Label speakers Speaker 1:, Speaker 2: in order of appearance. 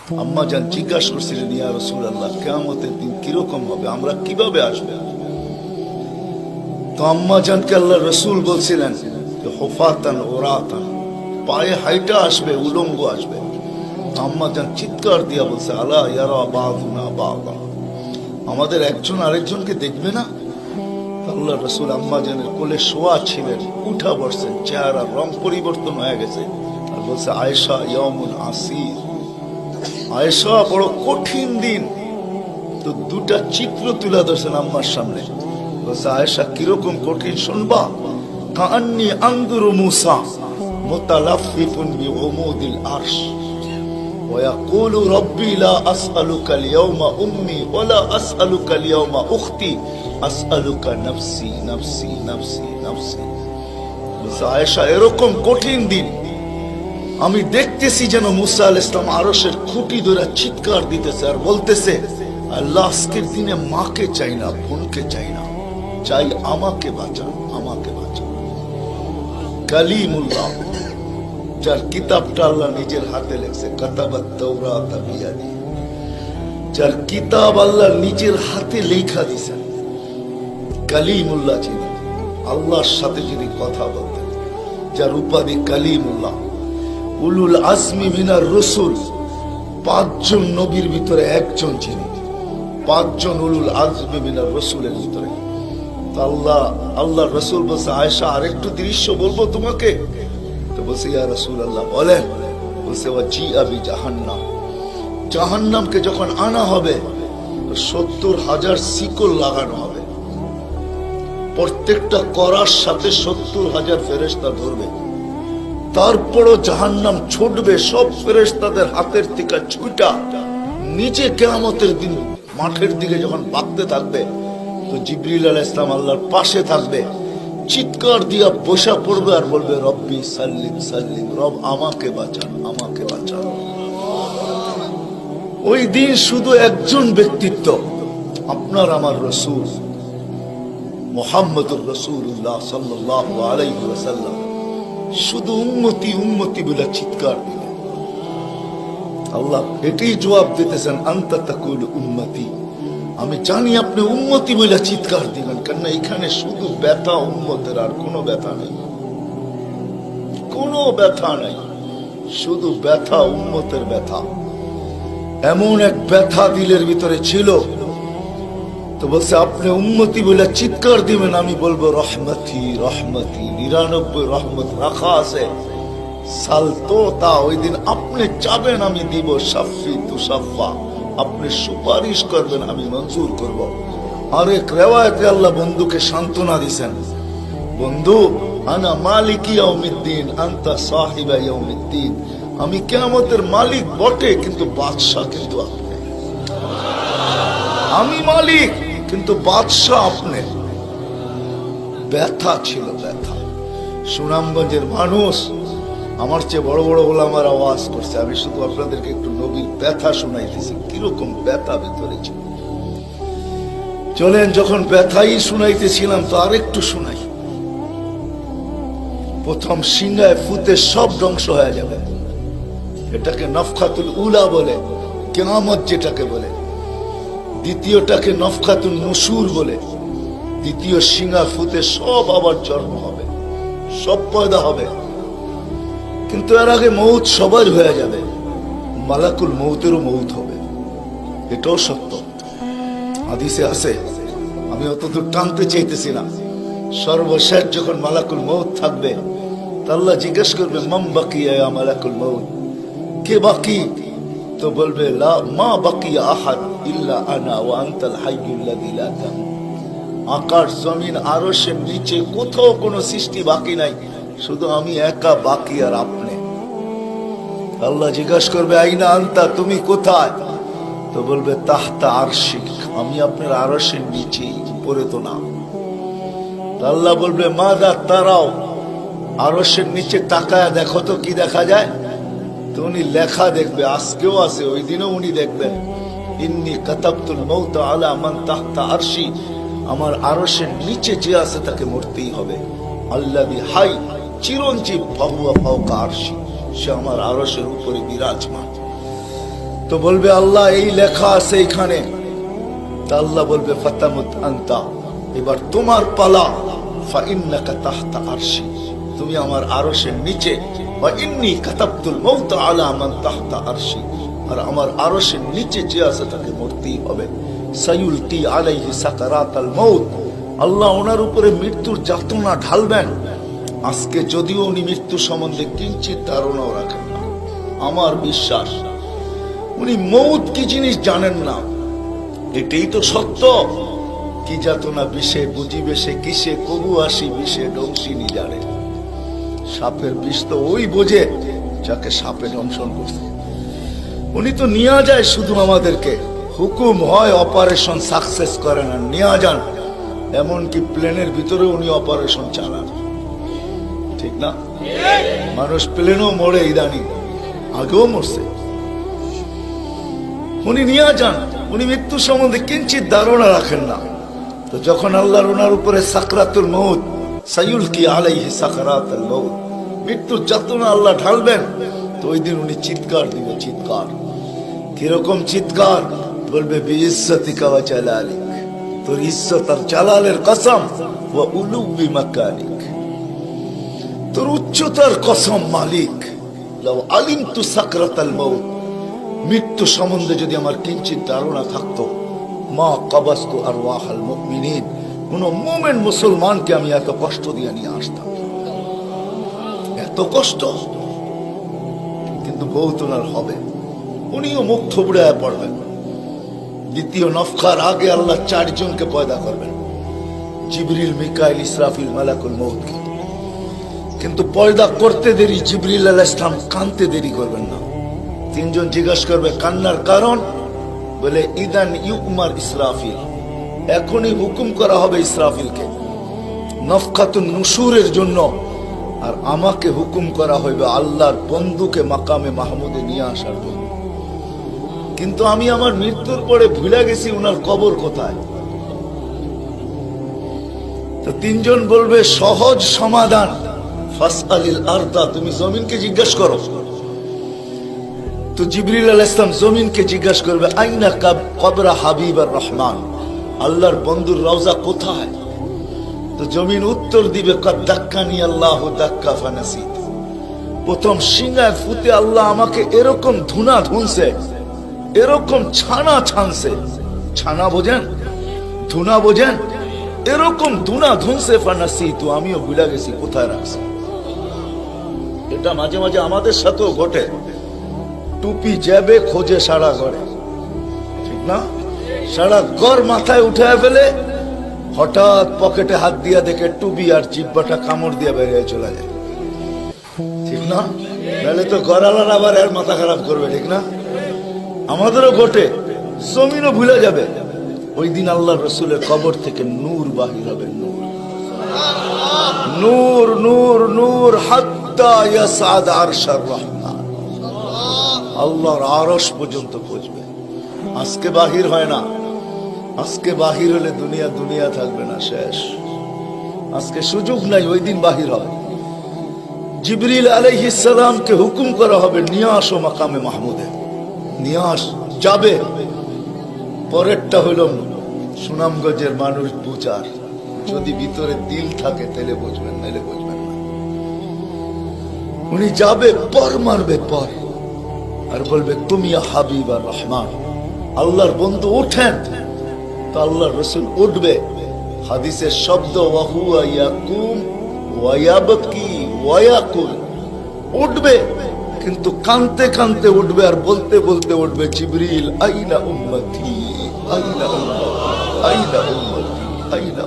Speaker 1: আম্মা জান জিজ্ঞাসা করছিলেন, ইয়া রাসূলুল্লাহ, কিয়ামতের দিন কিরকম হবে, আমরা কিভাবে আসবে? তো আম্মা জানকে আল্লাহ রসুল বলছিলেন হুফাতান ওরাতান, পায়ে হাইটা আসবে, উলঙ্গ আসবে। আম্মা জান চিৎকার দিয়া বলছে, আলা ইয়ারা বাযুনা বাযা, আমাদের একজন আরেকজনকে দেখবে না? আল্লাহ রসুল আম্মা জানের কোলে শোয়া ছিলেন, উঠা বসছেন, চেহারার রং পরিবর্তন হয়ে গেছে, আর বলছে, আয়েশা ইয়াউমুন আসির, আয়েশা বড় কঠিন দিন। তো দুটা চিত্র তুলে ধরছেন আম্মার সামনে, বলছে, আয়েশা কিরকম কঠিন শুনবা? কাআন্নী আনজুরু মূসা মুতালাফফিফুন বিউমুদিল আরশ ওয়া ইয়াকুলু রাব্বি লা আসআলুকা আল-ইয়াওমা উম্মি ওয়া লা আসআলুকা আল-ইয়াওমা উখতি আসআলুকা নাফসি নাফসি নাফসি নাফসি। বলছে, আয়েশা এরকম কঠিন দিন আমি দেখতেছি যেন মুসা আলাইহিস সালাম আরশের খুঁটি ধরে চিৎকার দিতেছে আর বলতেছে, আল্লাহ আজকের দিনে মাকে চাই না, বোনকে চাই না, চাই আমাকে বাঁচান, আমাকে বাঁচান। কালিমুল্লাহ, যার কিতাবটা আল্লাহ নিজের হাতে লেখছে, কাতাবাত তাওরাত বিয়াদি, যার কিতাব আল্লাহ নিজের হাতে লেখা দিয়েছেন, কালিমুল্লাহ যিনি, আল্লাহর সাথে যিনি কথা বলতেন, যার উপাধি কালিমুল্লাহ। উলুল আজমি মিনার রসুল, 5 জন নবীর ভিতরে একজন যিনি, 5 জন উলুল আজমি মিনার রসুলের ভিতরে। আল্লাহ রসুল বলছে, আয়েশা আরেকটু দৃশ্য বলবো তোমাকে? তো বলছে, ইয়া রাসূলুল্লাহ বলেন। বলছে, ওয়াজিআ বিজাহান্নাম, জাহান্নামকে যখন আনা হবে 70,000 শিকল লাগানো হবে, প্রত্যেকটা করার সাথে 70,000 ফেরেশতা ধরবে। তারপরও জাহান্নাম ছুটবে, সব ফেরেশতাদের হাতের থেকে ছুটা নিচে কিয়ামতের দিন মাঠের দিকে যখন ভাগতে থাকবে, তো জিবরিল আলাইহিস সালাম আল্লাহর পাশে থাকবে, চিৎকার দিয়া বসা পড়বে আর বলবে, রব্বি সাল্লিম সাল্লিম, রব আমাকে বাঁচান, আমাকে বাঁচান। ওই দিন শুধু একজন ব্যক্তিত্ব, আপনার আমার রসূল মুহাম্মদুর রাসূলুল্লাহ সাল্লাল্লাহু আলাইহি ওয়াসাল্লাম শুধু উম্মতি উম্মতি বলে চিৎকার দিলেন। আল্লাহ এটাই জবাব দিতেছেন, আনতা তাকুল উম্মতি, আমি জানি আপনি উম্মতি বলে চিৎকার দিবেন, কেন এখানে শুধু ব্যথা উম্মতের, আর কোনো ব্যথা নেই, কোনো ব্যথা নেই, শুধু ব্যথা উম্মতের ব্যথা। এমন এক ব্যথা দিলের ভিতরে ছিল, তো বলছে আপনি উম্মতি বলে চিৎকার দিবেন, আমি বলবো রহমতি রহমতি, 99 রহমত রাখা আছে, সালতো তা, ওই দিন আপনি চাবেন আমি দিব, সাফি তুসাফা, আপনি সুপারিশ করবেন আমি মঞ্জুর করব। আর এক রিওয়ায়াতে আল্লাহ বন্ধুকে সান্ত্বনা দিয়েছেন, বন্ধু আনা মালিকি ইয়াউমিদ্দিন আনতা সাহিবা ইয়াউমিদ্দিন, আমি কিয়ামতের মালিক বটে কিন্তু বাদশা কিন্তু আপনি, আমি মালিক কিন্তু বাদশা আপনি। ব্যথা ছিল, ব্যথা। সুনামগঞ্জের মানুষ আমার চেয়ে বড় বড় ওলামার আওয়াজ করছে, আমি শুধু আপনাদেরকে একটু নবীর ব্যথা শুনাইতেছি, কিরকম ব্যথা ভিতরে ছিল। চলেন, যখন ব্যথাই শুনাইতেছিলাম তো আরেকটু শুনাই। প্রথম সিংহায় ফুতে সব ধ্বংস হয়ে যাবে, এটাকে নফখাতুল উলা বলে, কিয়ামত যেটাকে বলে। দ্বিতীয়টাকে নফখাতুল নুশুর বলে, দ্বিতীয় সিংহা ফুতে সব আবার জন্ম হবে, সব পয়দা হবে। কিন্তু এর আগে মৌত সবার হয়ে যাবে, মালাকুল মৌতেরও মৌত হবে, এটাও সত্য, হাদিসে আছে। আমি অতদূর টানতে চাইতেছি না। সর্বশেষ যখন মালাকুল মৌত থাকবে, তা আল্লাহ জিজ্ঞেস করবে, মাম বাকিয়া ইয়া মালাকুল মৌত, কে বাকি? তো বলবে, লা মা বাকিয়া আহাদ ইল্লা আনা ওয়া আনতাল হাইয়ুল লাযী লা তামুত। আকাশ জমিন আরশের নিচে কোথাও কোনো সৃষ্টি বাকি নাই, শুধু আমি একা বাকি আর আপনি। আল্লাহ জিজ্ঞাসা করবে, আইনা আনতা, তুমি কোথায়? তো বলবে, তাহতা আরশিক, আমি আপনার আরশের নিচে, উপরে তো না। আল্লাহ বলবে, মাদা তারাও, আরশের নিচে তাকায় দেখো তো কি দেখা যায়? তো উনি লেখা দেখবে, আজকেও আছে, ওই দিনও উনি দেখবেন, ইন্নী কাতাবতুল মাউত আলা মান তাহতা আরশি, আমার আরশের নিচে যে আছে তাকে মরতেই হবে। আল্লাযী হাই চিরঞ্জীব ফাহুয়া ফাওকা আরশি, সে আমার আরশের উপরে বিরাজমান। তো বলবে আল্লাহ এই লেখা আছে এখানে। তা আল্লাহ বলবে ফাতামুত আনতা, এবার তোমার পালা। ফাইন্নাকা তাহতা আরশি, তুমি আমার আরশের নিচে। ওয়া ইন্নী কাতাবতুল মাউত আলা মান তাহতা আরশি, আর আমার আরশের নিচে যে আছে তাকে মরতেই হবে। সায়ুলকি আলাইহি সাকারাতাল মাউত, আল্লাহ ওনার উপরে মৃত্যুর যাতনা ঢালবেন। আজকে যদিও উনি মৃত্যু সম্বন্ধে কিঞ্চিত ধারণাও রাখেন না, আমার বিশ্বাস উনি মৌত কি জিনিস জানেন না। এটাই তো সত্য। কি যাতনা বিষে বুঝিবে সে কিসে, কবু আসি বিষে ডংসিনি জানে। সাপের বিষ তো ওই বোঝে যাকে সাপে দংশন করছে। উনি তো নিয়ে যায় শুধু আমাদেরকে, হুকুম হয় অপারেশন সাকসেস করে না, নিয়ে যান। এমনকি প্লেনের ভিতরে উনি অপারেশন চালান, ঠিক না? মানুষ প্লেনও মরে ইদানি, আগেও মরছে। উনি নিয়ে যান, উনি মৃত্যু সম্বন্ধে কিঞ্চিত ধারণা রাখেন না। তো যখন আল্লাহর ওনার উপরে সাকরাতুল মউত, সায়ুলকি আলাইহি সাকরাতুল মউত, মৃত্যুর যাতনা আল্লাহ ঢালবেন, তো ওই দিন উনি চিৎকার দিবে, চিৎকার। কিরকম চিৎকার? বলবে বিইজ্জতিকা ওয়া জালালিক, তোর ইজ্জত আর জালালের কসম, ওয়া উলুবি মাকানিক, তোর উচ্চতার কসম মালিক। লাউ আলিমতু সাকরাতাল মউত, মৃত্যু সম্বন্ধে যদি আমার কিঞ্চিত ধারণা থাকতো, মা কাবাস্তু আরওয়াহাল মুমিনিন, কোন মুমিন মুসলমানকে আমি এত কষ্ট দিয়ে নিয়ে আসতাম। এত কষ্ট, কিন্তু বহুত ওনার হবে। উনিও মুখ থুবড়ায় পড়বেন। দ্বিতীয় নফখার আগে আল্লাহ 4 জনকে পয়দা করবেন, জিবরিল, মিকাইল, ইসরাফিল, মালাকুল মউতকে। কিন্তু পয়দা করতে দেরি, জিবরিল আলাইহিস সালাম কানতে দেরি করবেন না। 3 জন জিজ্ঞাসা করবে কান্নার কারণ, বলে ইদান ইউমার ইসরাফিল, এখনই হুকুম করা হবে ইসরাফিলকে নফখাতুন নুশুরের জন্য, আর আমাকে হুকুম করা হইবে আল্লাহর বন্ধুকে মাকামে মাহমুদে নিয়ে আসার জন্য। কিন্তু আমি আমার মৃত্যুর পরে ভুলে গেছি উনার কবর কোথায়। তো 3 জন বলবে সহজ সমাধান, ফাসআলিল আরদা, তুমি জমিনকে জিজ্ঞাসা করো। তো জিবরিল আলাইহিস সালাম জমিনকে জিজ্ঞাসা করবে আইনা কবরা হাবিবার রহমান, আল্লাহর বন্ধুর রওজা কোথায়? তো জমিন উত্তর দিবে কদ দাক্কানি আল্লাহু দাক্কা ফানাসিত, প্রথম সিংহায় ফুতে আল্লাহ আমাকে এরকম ধুনা ধুনছে, এরকম ছানা ছানছে। ছানা বোঝেন? ধুনা বোঝেন? এরকম ধুনা ধুনছে, ফানাসিত, আমিও ভুলে গেছি কোথায় রাখছি। এটা মাঝে মাঝে আমাদের সাথেও ঘটে। টুপি যাবে খোঁজে সারা ঘরে, ঠিক না? সারা ঘর মাথায় উঠায় ফেলে, হঠাৎ পকেটে হাত দিয়া দেখে টুপি আর জিব্বাটা কামড় দিয়ে বেরিয়ে চলে যায়, ঠিক না? নাহলে তো ঘরালার আবার এর মাথা খারাপ করবে, ঠিক না? আমাদেরও ঘটে, জমিনও ভুলে যাবে। ওই দিন আল্লাহ রসুলের কবর থেকে নূর বাহির হবে, নূর, নূর, নূর, নূর, হাত্তা ইয়াসাদ আরশার রহমান, আল্লাহর আরশ পর্যন্ত পৌঁছবে। আজকে বাহির হয় না, আজকে বাহির হলে দুনিয়া দুনিয়া থাকবে না, শেষ। আজকে সুযোগ নাই, ওই দিন বাহির হবে। জিবরিল আলাইহিস সালামকে হুকুম করা হবে নিয়ে আসো মাকামে মাহমুদে, নিয়ে আস, যাবে। পরেরটা হইল সুনামগঞ্জের মানুষ বুঝার, যদি ভিতরে দিল থাকে তাহলে বুঝবেন, নাহলে বুঝবেন না। উনি যাবে, পর মারবে পর, আর বলবে তুমি হাবিব আর রহমান, আল্লাহর বন্ধু ওঠেন। তো আল্লাহর রসুল উঠবে, হাদিসের শব্দ ওয়াহুয়া ইয়াকুম ওয়া ইয়াবকি ওয়া ইয়াকুল, উঠবে কিন্তু কানতে কানতে উঠবে, আর বলতে বলতে উঠবে জিবরিল আইনা উম্মতি, আইনা উম্মতি, আইনা উম্মতি, আইনা।